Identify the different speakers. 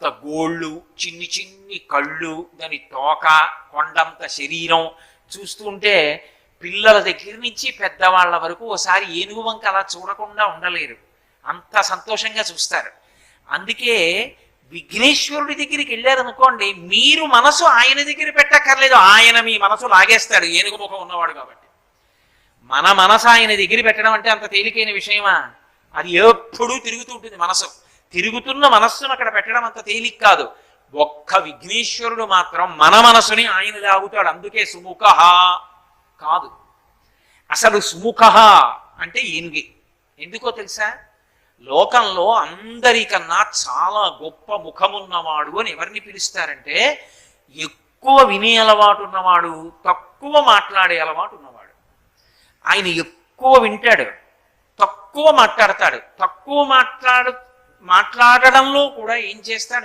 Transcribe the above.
Speaker 1: పెద్ద గోళ్ళు, చిన్ని చిన్ని కళ్ళు, దాని తోక, కొండంత శరీరం చూస్తుంటే పిల్లల దగ్గర నుంచి పెద్దవాళ్ళ వరకు ఓసారి ఏనుగు వంక అలా చూడకుండా ఉండలేరు, అంత సంతోషంగా చూస్తారు. అందుకే విఘ్నేశ్వరుడి దగ్గరికి వెళ్ళారనుకోండి, మీరు మనసు ఆయన దగ్గర పెట్టక్కర్లేదు, ఆయన మీ మనసు లాగేస్తాడు, ఏనుగు ముఖం ఉన్నవాడు కాబట్టి. మన మనసు ఆయన దగ్గర పెట్టడం అంటే అంత తేలికైన విషయమా? అది ఎప్పుడూ తిరుగుతూ ఉంటుంది మనసు. తిరుగుతున్న మనస్సును అక్కడ పెట్టడం అంత తేలిక కాదు. ఒక్క విఘ్నేశ్వరుడు మాత్రం మన మనసుని ఆయన లాగుతాడు. అందుకే సుముఖ కాదు, అసలు సుముఖ అంటే ఏనుగే. ఎందుకో తెలుసా? లోకంలో అందరికన్నా చాలా గొప్ప ముఖమున్నవాడు అని ఎవరిని పిలుస్తారంటే, ఎక్కువ వినే అలవాటు ఉన్నవాడు, తక్కువ మాట్లాడే అలవాటు ఉన్నవాడు. ఆయన ఎక్కువ వింటాడు, తక్కువ మాట్లాడతాడు. తక్కువ మాట్లాడడంలో కూడా ఏం చేస్తాడు